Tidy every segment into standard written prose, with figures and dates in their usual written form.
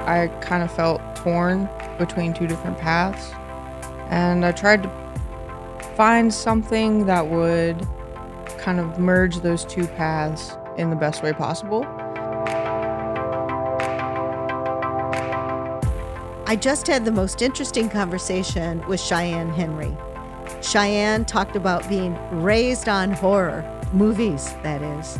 I kind of felt torn between two different paths, and I tried to find something that would kind of merge those two paths in the best way possible. I just had the most interesting conversation with Cheyenne Henry. Cheyenne talked about being raised on horror, movies, that is.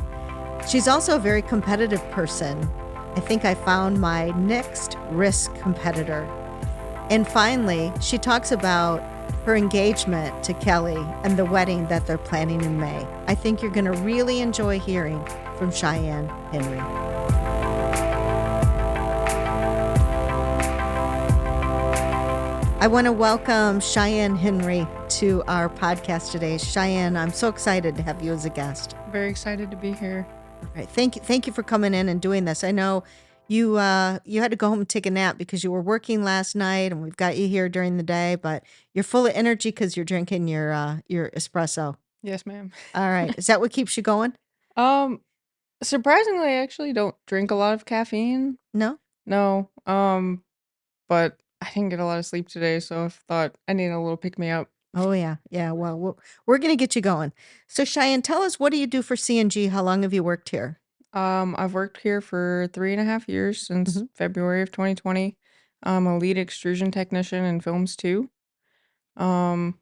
She's also a very competitive person. I think I found my next risk competitor. And finally, she talks about her engagement to Kelly and the wedding that they're planning in May. I think you're going to really enjoy hearing from Cheyenne Henry. I want to welcome Cheyenne Henry to our podcast today. Cheyenne, I'm so excited to have you as a guest. Very excited to be here. All right, thank you for coming in and doing this. I know you had to go home and take a nap because you were working last night, and we've got you here during the day. But you're full of energy because you're drinking your espresso. Yes, ma'am. All right, is that what keeps you going? Surprisingly, I actually don't drink a lot of caffeine. No. No. But I didn't get a lot of sleep today, so I thought I need a little pick me up. Oh yeah, yeah. Well, we're gonna get you going. So Cheyenne, tell us, what do you do for C&G? How long have you worked here? I've worked here for 3.5 years since Mhm. February of 2020. I'm a lead extrusion technician in films too. Um,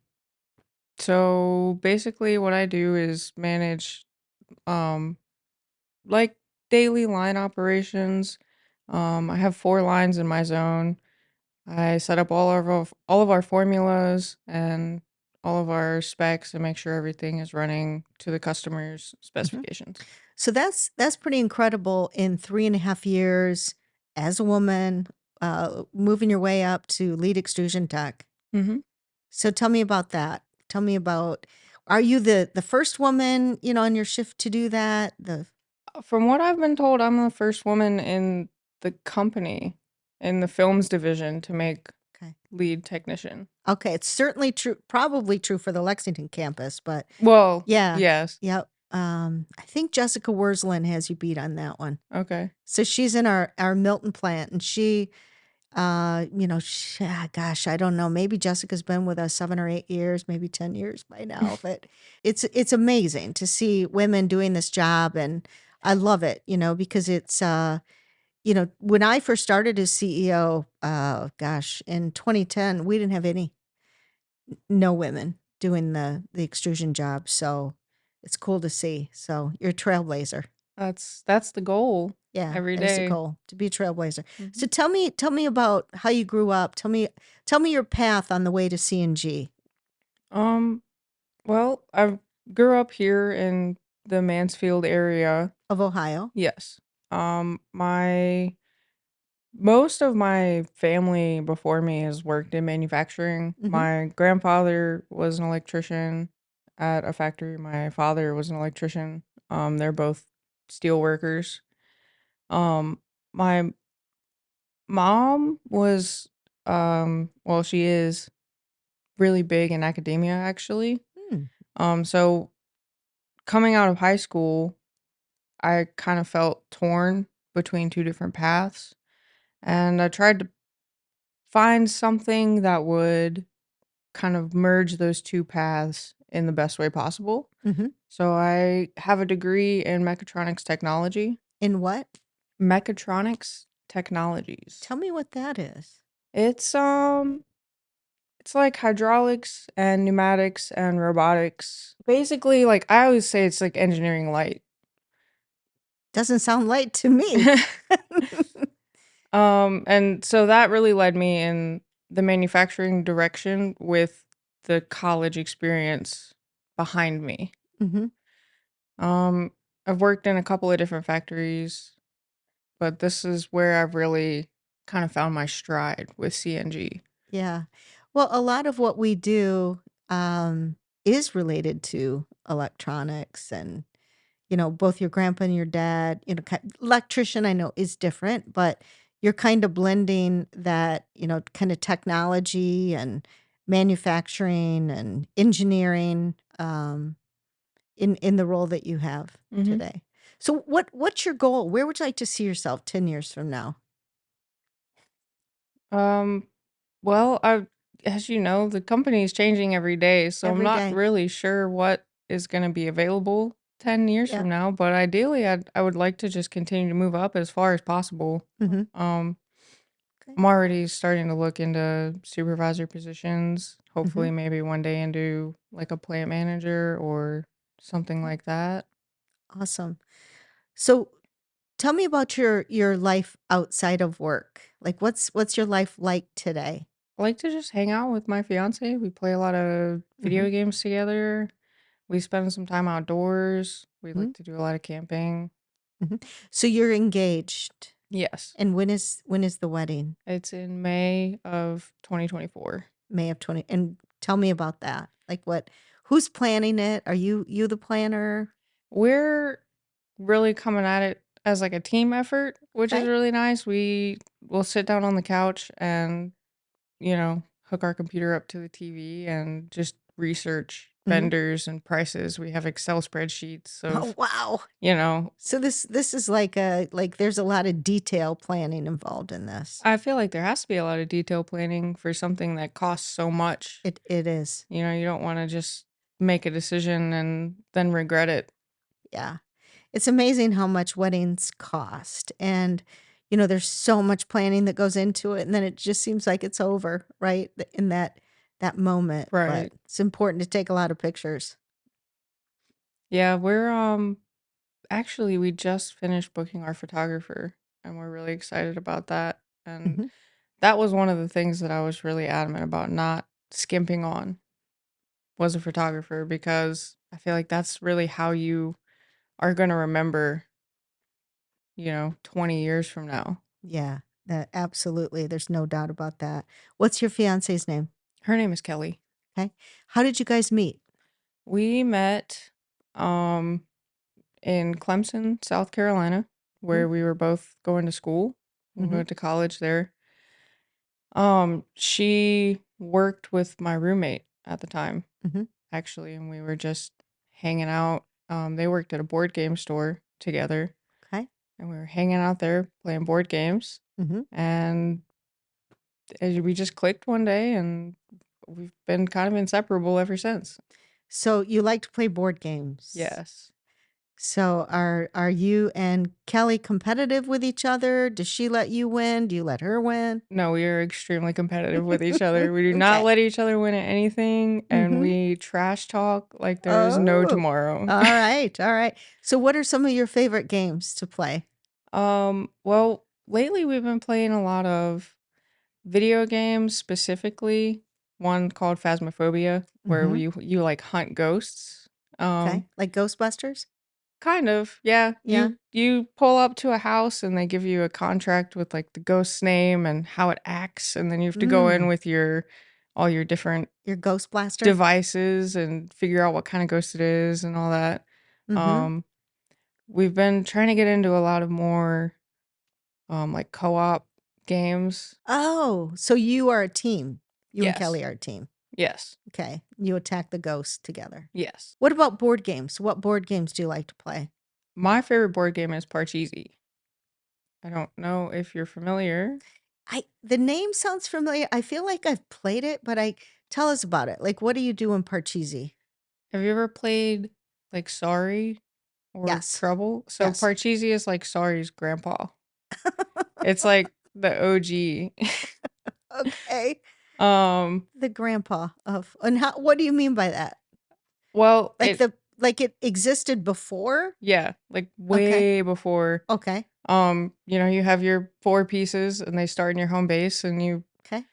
so basically what I do is manage um like daily line operations. I have 4 lines in my zone. I set up all of our formulas and all of our specs and make sure everything is running to the customer's Mhm. specifications. So that's pretty incredible in 3.5 years as a woman, moving your way up to lead extrusion tech. hmm So tell me about that. Tell me about, are you the first woman, on your shift to do that? From what I've been told, I'm the first woman in the company, in the films division, to make Okay. lead technician. Okay, it's certainly true, probably true for the Lexington campus, but Well, yeah. yes. Yep. I think Jessica Worslin has you beat on that one. Okay. So she's in our Milton plant, and she, gosh, I don't know. Maybe Jessica's been with us 7 or 8 years, maybe 10 years by now. But it's amazing to see women doing this job, and I love it. Because it's when I first started as CEO, gosh, in 2010, we didn't have no women doing the extrusion job. So it's cool to see. So you're a trailblazer. That's the goal Yeah, every that is the day. goal, to be a trailblazer. Mhm. So tell me about how you grew up. Tell me your path on the way to C&G Um, well, I grew up here in the Mansfield area. of Ohio. Yes. My most of my family before me has worked in manufacturing. Mhm. My grandfather was an electrician at a factory. My father was an electrician. They're both steel workers. My mom was, well, she is really big in academia, actually. Hmm. So coming out of high school, I kind of felt torn between two different paths, and I tried to find something that would kind of merge those two paths in the best way possible. Mhm. So I have a degree in mechatronics technology. In what? Mechatronics technologies. Tell me what that is. It's it's like hydraulics and pneumatics and robotics. Basically, like I always say it's like engineering light. Doesn't sound light to me. And so that really led me in the manufacturing direction with the college experience behind me. Mhm. Um, I've worked in a couple of different factories, but this is where I've really kind of found my stride with CNG. Yeah. Well, a lot of what we do is related to electronics, and both your grandpa and your dad, electrician, I know, is different, but you're kind of blending that, kind of technology and manufacturing and engineering in the role that you have hmm today. So what's your goal? Where would you like to see yourself 10 years from now? Um, well, as you know, the company is changing every day, so I'm Every not day. really sure what is going to be available 10 years Yeah. from now, but ideally I would like to just continue to move up as far as possible. Mhm. Um, Okay. I'm already starting to look into supervisor positions, Mhm. hopefully maybe one day into like a plant manager or something Okay. like that. Awesome. So tell me about your life outside of work. Like what's your life like today? I like to just hang out with my fiance. We play a lot of Mhm. video games together. We spend some time outdoors. We like Mhm. to do a lot of camping. Mhm. So you're engaged. Yes. And when is the wedding? It's in May of 2024. May of 20, and tell me about that. Like who's planning it? Are you the planner? We're really coming at it as like a team effort, which is Okay. really nice. We will sit down on the couch and, hook our computer up to the TV and just research Mhm. vendors and prices. We have Excel spreadsheets Oh, of, wow. you know, So this is like a like there's a lot of detail planning involved in this. I feel like there has to be a lot of detail planning for something that costs so much. It is. You don't want to just make a decision and then regret it. Yeah. It's amazing how much weddings cost, and, there's so much planning that goes into it, and then it just seems like it's over, right, in that moment, but Right. it's important to take a lot of pictures. Yeah, we're actually we just finished booking our photographer and we're really excited about that. And Mhm. that was one of the things that I was really adamant about not skimping on was a photographer because I feel like that's really how you are going to remember, 20 years from now. Yeah, that absolutely, there's no doubt about that. What's your fiance's name? Her name is Kelly. Okay. How did you guys meet? We met um in Clemson, South Carolina, Mhm, where we were both going to school. We mhm, went to college there. She worked with my roommate at the time, mhm, actually, and we were just hanging out. They worked at a board game store together, okay, and we were hanging out there playing board games. mhm. And we just clicked one day, and we've been kind of inseparable ever since. So you like to play board games. Yes. So are you and Kelly competitive with each other? Does she let you win? Do you let her win? No, we are extremely competitive with each other. We do not Okay. let each other win at anything, and Mhm. we trash talk like there is no Oh, tomorrow. all right, all right. So what are some of your favorite games to play? Well, lately we've been playing a lot of video games, specifically one called Phasmophobia, where Mhm. you like hunt ghosts. Okay. Um, Like Ghostbusters? kind of, yeah. Yeah. You pull up to a house and they give you a contract with like the ghost's name and how it acts, and then you have to go in Mm. with your all your different Your Ghost Blaster? devices and figure out what kind of ghost it is and all that. Mhm. Um, we've been trying to get into a lot of more like co-op games. Oh, so you are a team. You and Yes. Kelly are a team. Yes. Okay. You attack the ghosts together. Yes. What about board games? What board games do you like to play? My favorite board game is Parcheesi. I don't know if you're familiar. The name sounds familiar. I feel like I've played it, but I tell us about it. Like what do you do in Parcheesi? Have you ever played like Sorry or Yes. Trouble? So Yes. Parcheesi is like Sorry's grandpa. It's like the OG. Okay. um, The grandpa of and how what do you mean by that? well, Like like it existed before? yeah, like Okay. way before. Okay. You have your four pieces and they start in your home base and Okay.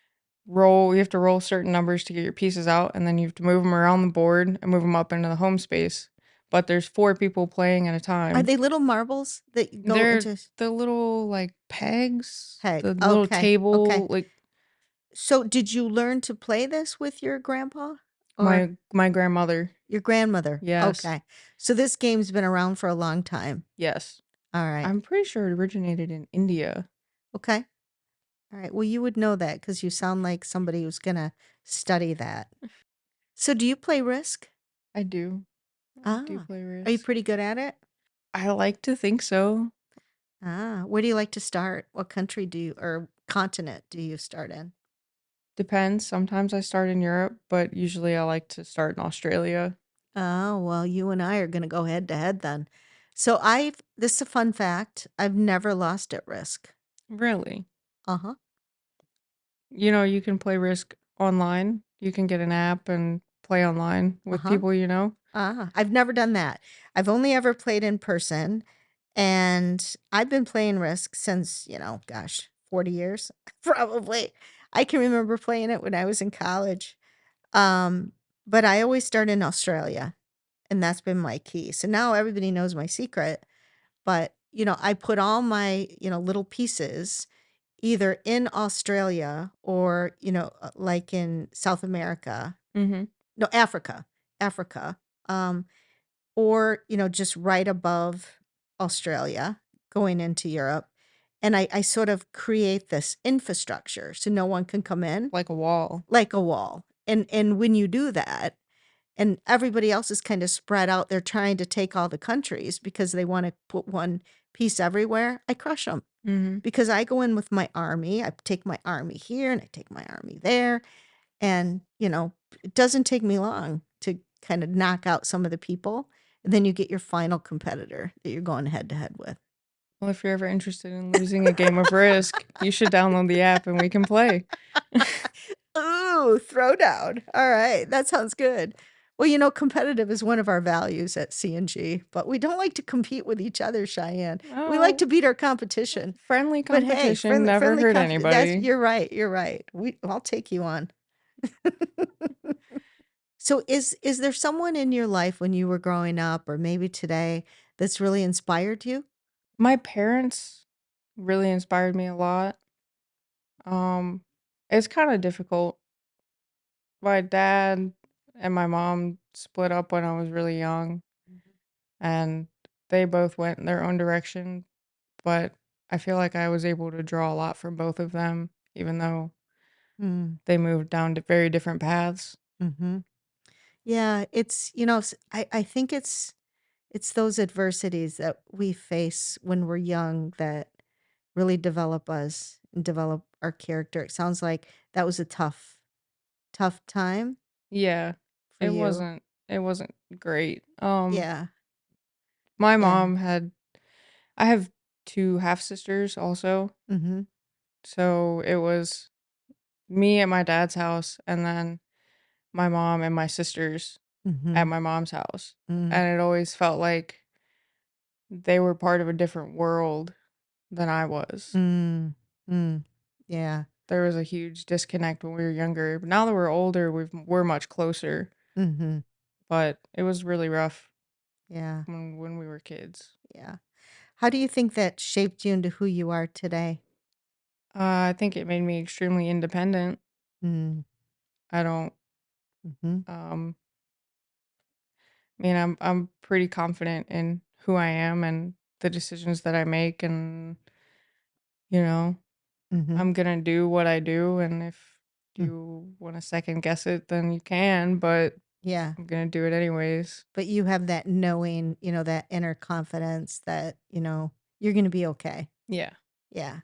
you have to roll certain numbers to get your pieces out, and then you have to move them around the board and move them up into the home space. But there's four people playing at a Are time. they little marbles that go They're into the little like pegs, peg? the little Okay. Okay. table, like So did you learn to play this with your grandpa or my grandmother. your grandmother? Yes. Okay. So this game's been around for a long time. Yes. All right. I'm pretty sure it originated in India. Okay. All right. Well, you would know that because you sound like somebody who's gonna study that. So do you play Risk? I do. I do Ah. play Are you Risk. pretty good at it? I like to think so. Ah. Where do you like to start? What country do you or continent do you start in? Depends. Sometimes I start in Europe, but usually I like to start in Australia. Oh, well, you and I are going to go head to head then. So this is a fun fact. I've never lost at Risk. Really? Uh huh. You know, you can play Risk online. You can get an app and play online Uh with huh. people you know. I've never done that. I've only ever played in person, and I've been playing Risk since, gosh, 40 years, probably. I can remember playing it when I was in college. Um, but I always start in Australia, and that's been my key. So now everybody knows my secret, but I put all my, little pieces either in Australia or, like in South America. Mhm. No, Africa. Africa. Um, or, just right above Australia going into Europe. And I sort of create this infrastructure so no one can come in Like a wall. like a wall. And when you do that, and everybody else is kind of spread out, they're trying to take all the countries because they want to put one piece everywhere. I crush them Mhm. because I go in with my army. I take my army here and I take my army there. And, it doesn't take me long to kind of knock out some of the people. And then you get your final competitor that you're going head to head with. Well, if you're ever interested in losing a game of Risk, you should download the app and we can play. Ooh, throwdown. All right. That sounds good. Well, competitive is one of our values at C&G, but we don't like to compete with each other, Cheyenne. We like Oh, to beat our competition. friendly But hey, competition never hurt that's anybody. you're right. You're right. I'll take you on. So is there someone in your life when you were growing up or maybe today that's really inspired you? My parents really inspired me a lot. Um, it's kind of difficult. My dad and my mom split up when I was really young, and they both went in their own direction, but I feel like I was able to draw a lot from both of them, even though Mm, they moved down to very different paths. mm-hmm. Yeah, it's I think it's those adversities that we face when we're young that really develop us and develop our character. It sounds like that was a tough time Yeah, for you. it wasn't great. Yeah. My Yeah. mom had I have two half sisters also, Mhm. so it was me at my dad's house and then my mom and my sisters at Mhm. my mom's house. Mm. And it always felt like they were part of a different world than I was. Mm. Mm. Yeah. There was a huge disconnect when we were younger. But now that we're older, we're much closer. Mhm. But it was really rough Yeah. when we were kids. Yeah. How do you think that shaped you into who you are today? I think it made me extremely independent. Mm. I don't Mhm. um I mean I'm pretty confident in who I am and the decisions that I make and you know, Mhm. I'm gonna do what I do and if Mm. you want to second guess it then you can, but Yeah. I'm gonna do it anyways. But you have that knowing, that inner confidence that, you're going to be okay. Yeah. Yeah.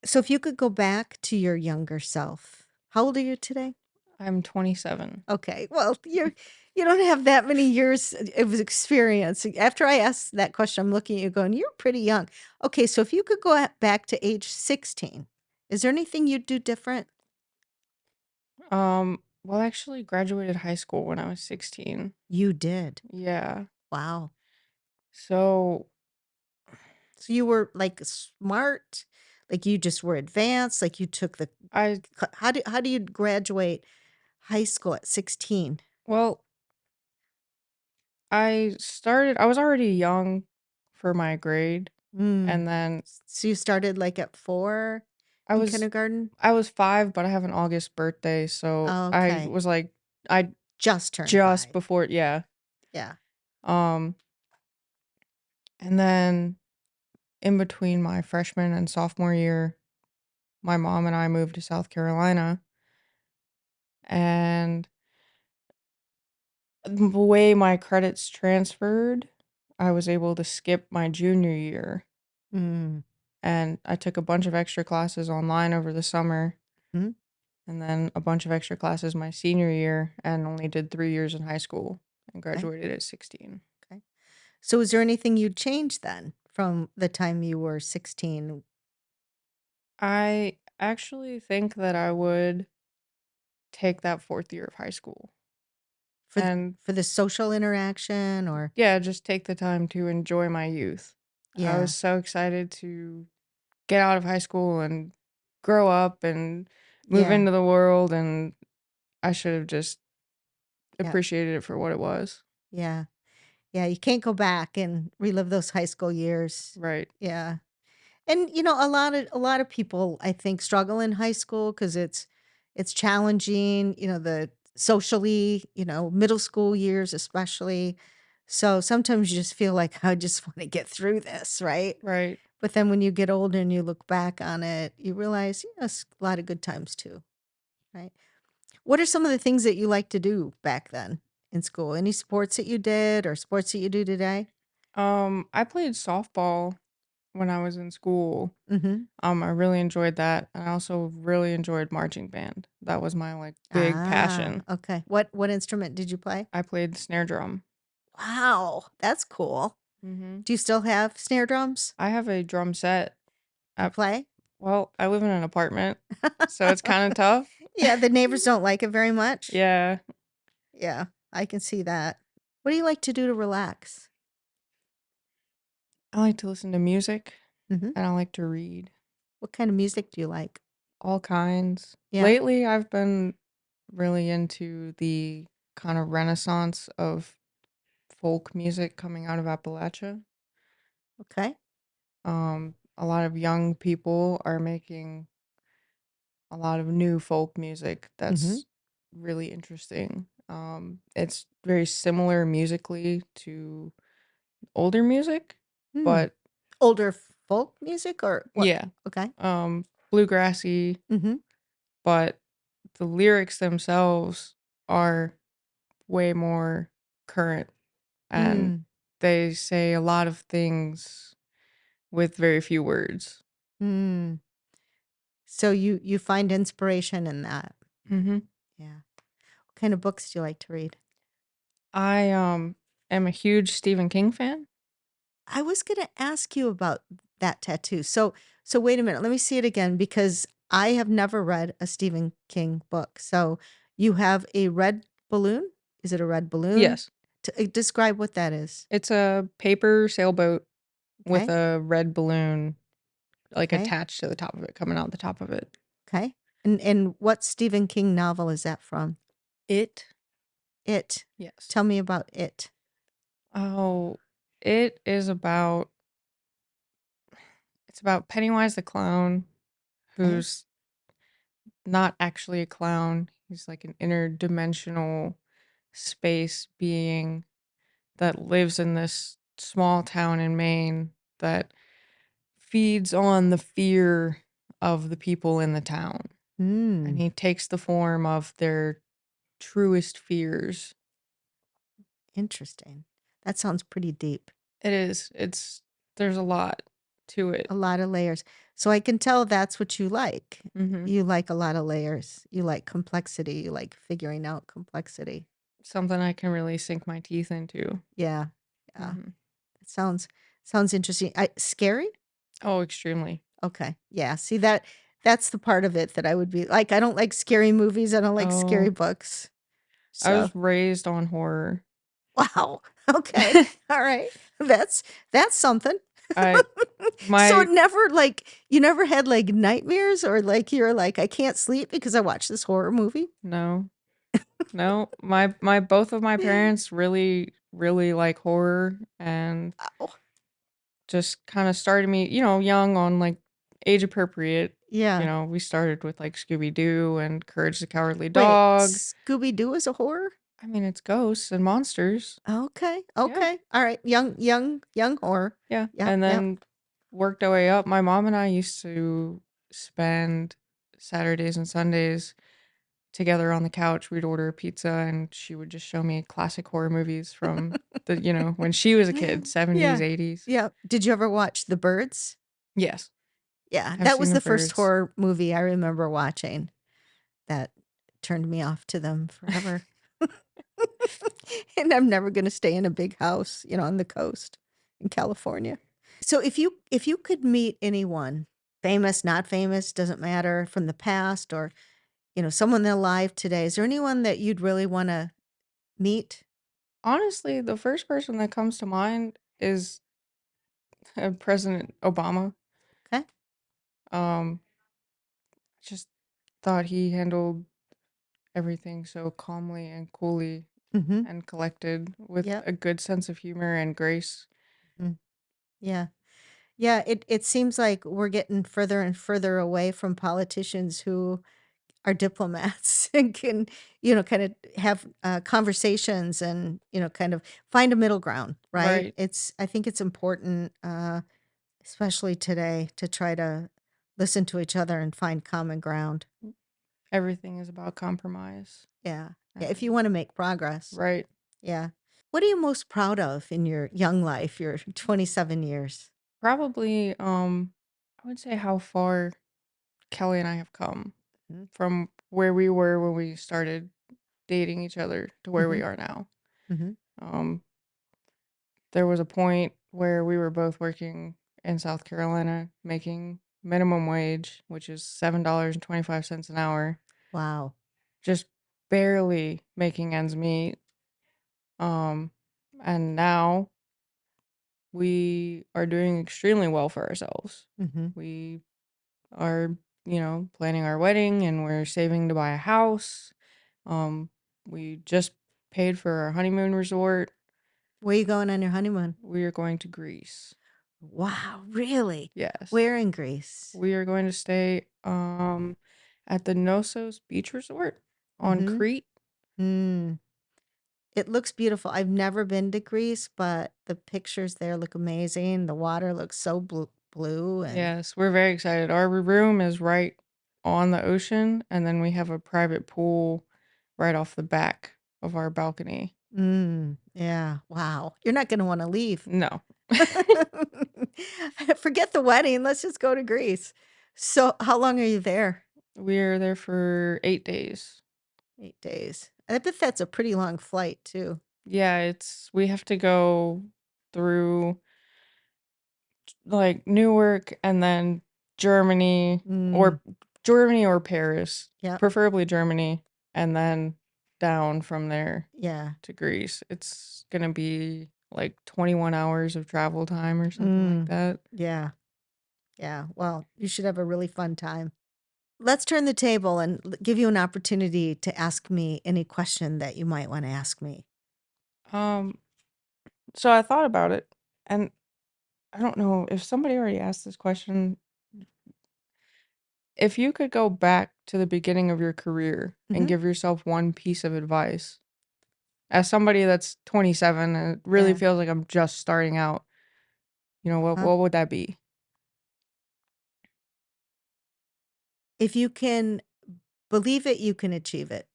So if you could go back to your younger self, how old are you today? I'm 27. Okay. Well, you don't have that many years of experience. After I asked that question, I'm looking at you going, you're pretty young. Okay, so if you could go back to age 16, is there anything you'd do different? Well, I actually graduated high school when I was 16. You did. Yeah. Wow. So So you were like smart, like you just were advanced, like you took the I how do you graduate high school at 16? well, I was already young for my grade Mm. and then So you started like at 4 I in was kindergarten? I was 5, but I have an August birthday, so I Okay. was like I Just turned just 5. before yeah. Yeah. Um and then in between my freshman and sophomore year, my mom and I moved to South Carolina and the way my credits transferred, I was able to skip my junior year. Mm. and I took a bunch of extra classes online over the summer, Mhm. and then a bunch of extra classes my senior year, and only did 3 years in high school and Okay. graduated at 16. Okay. So is there anything you'd change then from the time you were 16 I actually think that I would take that fourth year of high school for and, for the social interaction or yeah, just take the time to enjoy my youth. I yeah. was so excited to get out of high school and grow up and move Yeah. into the world, and I should have just Yeah. appreciated it for what it was. Yeah. Yeah, you can't go back and relive those high school years. Right. Yeah. And a lot of people I think struggle in high school because it's challenging, the socially, middle school years especially. So sometimes you just feel like I just want to get through this, right? Right. But then when you get older and you look back on it, you realize, yes, a lot of good times too, right? What are some of the things that you like to do back then in school? Any sports that you did or sports that you do today? I played softball when I was in school. Mhm. I really enjoyed that. And I also really enjoyed marching band. That was my like big Ah, passion. okay. What instrument did you play? I played the snare drum. Wow, that's cool. Mhm. Do you still have snare drums? I have a drum set. You play? Well, I live in an apartment, so it's kind of tough. Yeah, the neighbors don't like it very much. Yeah, Yeah, I can see that. What do you like to do to relax? I like to listen to music Mhm. and I like to read What kind of music do you like? all kinds. Yeah. Lately, I've been really into the kind of renaissance of folk music coming out of Appalachia. Okay. A lot of young people are making a lot of new folk music Mhm. that's really interesting. It's very similar musically to older music, Hmm. but Older folk music or what? yeah, Okay. bluegrassy, Mhm. but the lyrics themselves are way more current, and Mm. they say a lot of things with very few words. Mm. So you find inspiration in that. Hmm. Yeah. What kind of books do you like to read? I am a huge Stephen King fan. I was gonna ask you about that tattoo. So wait a minute, let me see it again because I have never read a Stephen King book. So you have a red balloon? Is it a red balloon? Yes, Describe what that is. it's a paper sailboat with Okay. a red balloon like Okay. attached to the top of it, coming out the top of it. Okay. And what Stephen King novel is that from? It, It. yes. Tell me about it. Oh, it is about it's about Pennywise the clown, Okay. who's not actually a clown. He's like an interdimensional space being that lives in this small town in Maine that feeds on the fear of the people in the town. And Hmm. he takes the form of their truest fears. Interesting. That sounds pretty deep. It is. There's a lot to it. A lot of layers. So I can tell that's what you like. Mhm. You like a lot of layers. You like complexity. You like figuring out complexity. Something I can really sink my teeth into. Yeah. Yeah. Mhm. It sounds interesting. Scary? Oh, extremely. Okay. Yeah. See that's the part of it that I would be like I don't like scary movies. I don't like scary Oh, books. I So, was raised on horror. wow. Okay. All right. That's something. I So it my never like you never had like nightmares or like you're like I can't sleep because I watched this horror movie? no. No. My both of my parents really like horror and Oh, just kind of started me, young on like age appropriate. yeah. We started with like Scooby Doo and Courage the Cowardly Wait, Dog. Scooby Doo is a horror? I mean, it's ghosts and monsters. Okay. Yeah. Okay. All right. Young horror. Yeah. Yep. And Yep. then worked our way up. My mom and I used to spend Saturdays and Sundays together on the couch. We'd order a pizza and she would just show me classic horror movies from when she was a kid, 70s, Yeah. 80s. Yeah. Did you ever watch The Birds? Yes. Yeah, I've that seen was the the first first. horror movie I remember watching that turned me off to them forever. And I'm never gonna stay in a big house, on the coast in California. So if you could meet anyone, famous, not famous, doesn't matter, from the past or, someone alive today, is there anyone that you'd really wanna meet? Honestly, the first person that comes to mind is President Obama. Okay. Um, just thought he handled everything so calmly and coolly Mhm. and collected with Yep. a good sense of humor and grace. Mm. Yeah. Yeah, it seems like we're getting further and further away from politicians who are diplomats and can, kind of have conversations and, kind of find a middle ground, right? Right. I think it's important, especially today, to try to listen to each other and find common ground. Everything is about compromise. Yeah. Yeah. If you And want to make progress. right. Yeah. What are you most proud of in your young life, your 27 years? Probably, I would say how far Kelly and I have come Mm-hmm. from where we were when we started dating each other to where Mm-hmm. we are now. Mm-hmm. Um, there was a point where we were both working in South Carolina making minimum wage, which is $7.25 an hour, Wow. just barely making ends meet. Um, and now we are doing extremely well for ourselves. Mm-hmm. We are, planning our wedding and we're saving to buy a house. Um, we just paid for our honeymoon resort. Where are you going on your honeymoon? We are going to Greece. Wow, really? Yes. Where in Greece? We are going to stay at the Knossos Beach Resort on Mm-hmm. Crete. Mm. It looks beautiful. I've never been to Greece, but the pictures there look amazing. The water looks so blue and Yes, we're very excited. Our room is right on the ocean, and then we have a private pool right off the back of our balcony. yeah. Wow. You're not going to want to leave. No, Forget the wedding. Let's just go to Greece. So, how long are you there? we are there for 8 days. 8 days. I bet that's a pretty long flight too. Yeah, we have to go through like Newark and then Germany Mm, or Germany or Paris, yep. preferably Germany, and then down from there Yeah. to Greece. It's gonna be like 21 hours of travel time or something like Mm, that. yeah. Yeah. Well, you should have a really fun time. Let's turn the table and give you an opportunity to ask me any question that you might want to ask me. Um, so I thought about it, and I don't know if somebody already asked this question. If you could go back to the beginning of your career and Hmm. give yourself one piece of advice, as somebody that's 27 and it really Yeah. feels like I'm just starting out, Uh-huh. what would that be? If you can believe it, you can achieve it.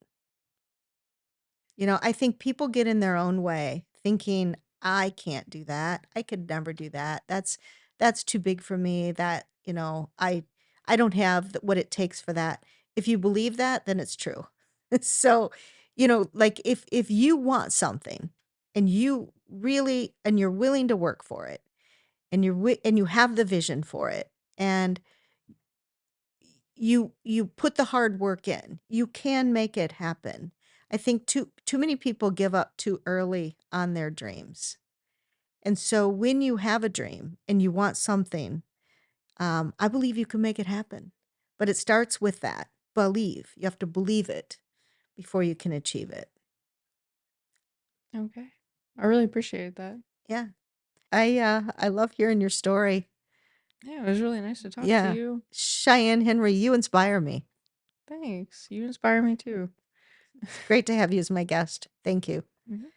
I think people get in their own way thinking, I can't do that. I could never do that. That's too big for me. I don't have what it takes for that. If you believe that, then it's true. So, like if you want something and you're willing to work for it and and you have the vision for it and you put the hard work in. You can make it happen. I think too many people give up too early on their dreams. And so when you have a dream and you want something, I believe you can make it happen. But it starts with that believe. You have to believe it before you can achieve it. Okay. I really appreciate that. Yeah. I love hearing your story. Yeah, it was really nice to talk to Yeah. you. Cheyenne Henry, you inspire me. Thanks. You inspire me too. It's great to have you as my guest. Thank you. Mhm.